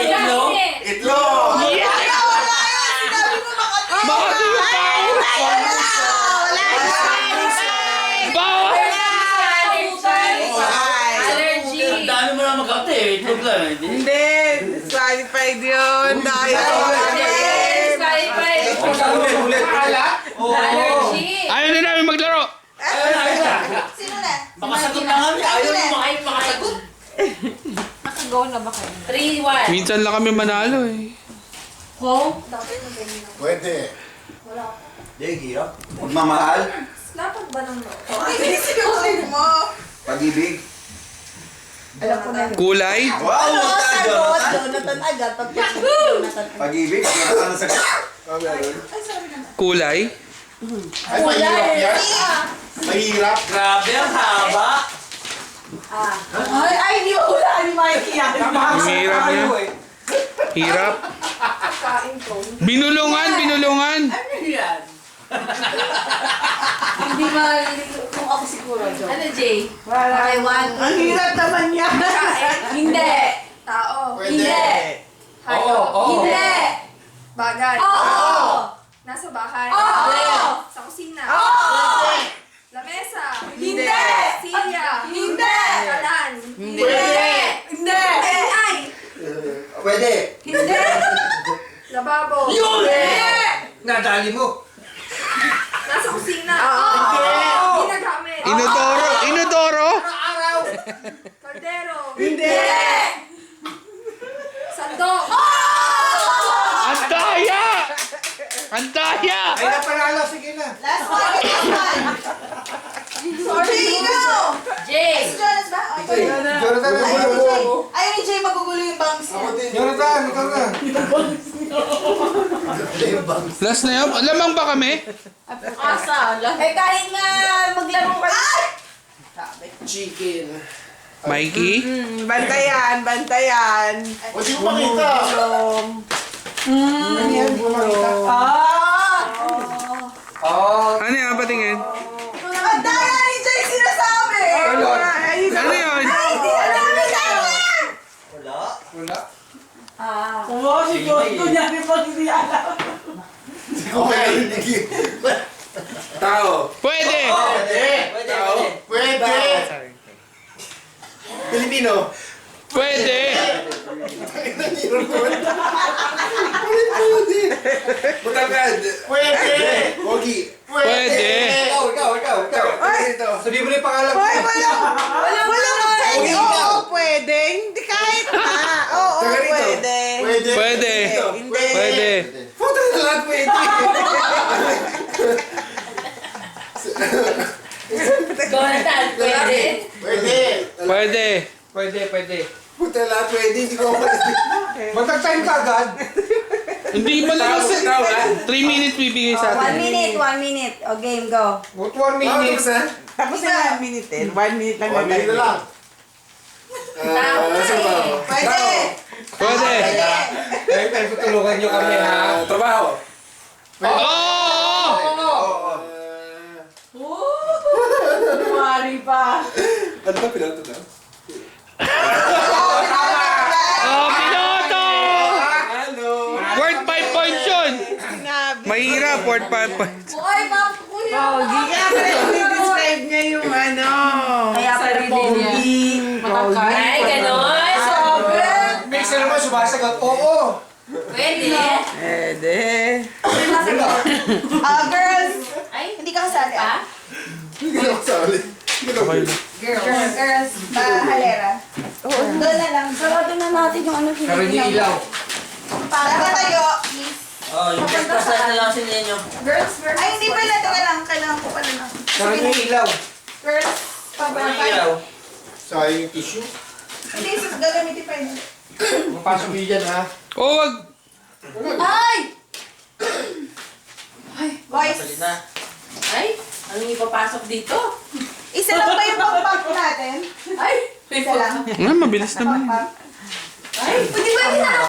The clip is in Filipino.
Itlog? Itlog! Wala yan! Sinabi mo Makati! Makati yung baon! Allergy! Ang dami mo na magkakte eh. Itlog lang. Hindi, disqualified yun. Dahil Disqualified! Ulit. Allergy! Ayaw na namin maglaro! Sino na? Makasagot na kami. Ayaw mo makasagot. Nakagawa na ba kayo? 3-1. Minsan lang kami manalo eh. Home? Pwede. Hindi, hirap. Magmamahal. Dapat ba ng Ay, sinabi mo. Pag-ibig. Alam ko na yun. Kulay? Wow! Jonathan agad. Jonathan. Pag-ibig. Ano sa... Kulay? Ay, mahirap yan. Mahirap. Grabe ang haba. Ay, hindi mo hula ni Mikey yan. Hirap niya. Hirap. Binulungan, binulungan. Hindi kung ako siguro, Jo. Ano, Jay? Okay, 1. Ang hirap naman yan. Hindi. Tao. Pwede. Hindi. Hayop. Oo. Hindi. Bagay. Oo. Nasa bahay. Oo. Sa kusina. Oo. Lamesa. Hindi. Silya. Hindi. Kalan. Hindi. Hindi. Ay! Pwede. Hindi. Lababo. Yun! Hindi. Nadali mo. Nasa kusina. Hindi. Ginagamit. Inodoro, inodoro. Kaldero. Hindi. Sandok. Ang daya! Ang daya! Ay, napanalo. Sige na. Last one. Sorry, ikaw. Jay. Si Jonas ba? Okay. Jonathan, Ayaw ni Jay magugulo yung bangs niya. Jonathan, ikaw na. Last na yun. Lamang ba kami? Asa. Eh, kahit nga maglaro ka. Chicken. Mikey? Bantayan, bantayan. O, di mo makita. Ano yan? Di mo makita. Ano yan? Patingin. Ang daya ni Jay sinasabi! Ano yun? Wala. Oo, si Jojo niya rin pag hindi alam. Okay. Tao. Pwede! Tao. Pwede. Pilipino. Pwede! Butangkad. Pwede. Pogi. Pwede. Ikaw. Sabihin mo na yung pangalan. Hoy, wala pwede. Pogi, Oo, ikaw. pwede. Hindi kahit na. Oo, Taga rito. pwede. Pwede. Hindi. Pwede. Puta na lahat pwede. Jonathan, pwede. Pwede. Puta na lahat pwede. Hindi ko ako Magtag-time ka agad. Hindi pa lang kasi. 3 minutes bibigay sa 1 atin. minute, 1 minute. O, game, go. What 1 minute? Tapos na 1 minute eh. 1 minute lang na Pwede tayo. lang. Tama eh. Pwede. Pwede. Tayo tutulungan nyo kami ha. Trabaho. Oo! Kumari pa. Ano ba pinato na? Oh, piloto! Hello. Worth 5 points yun! Sinabi. Mahirap, worth 5 points. Uy, kuya. Pogi ka. Describe niya yung ano. Kaya pala Pogi. Pogi. Ay, ganon. Sobra. Mix na naman, sumasagot. Oo. Pwede. Pwede. Girls. Ay, Hindi ka kasali pa? Hindi ko kasali. Girls. Halera. Doon na lang. Sarado na natin yung ano Karoon yung ilaw. Para tayo. Oh, yung exercise na lang sa ninyo. Girls versus Ay, hindi pala. Teka lang. Kailangan ko pala na. Karoon yung ilaw. Girls. Karoon yung ilaw. Sayang yung tissue. Hindi, sus. Gagamitin pa yun. Mapasok nyo dyan ha. Oh, wag. Ay! Boys. Palit na. Ay, anong ipapasok dito? Isa lang ba yung pang-pump natin? Ay! Isa lang. Nga, mabilis naman. Pang-pump. Ay! Pwede ba yun na?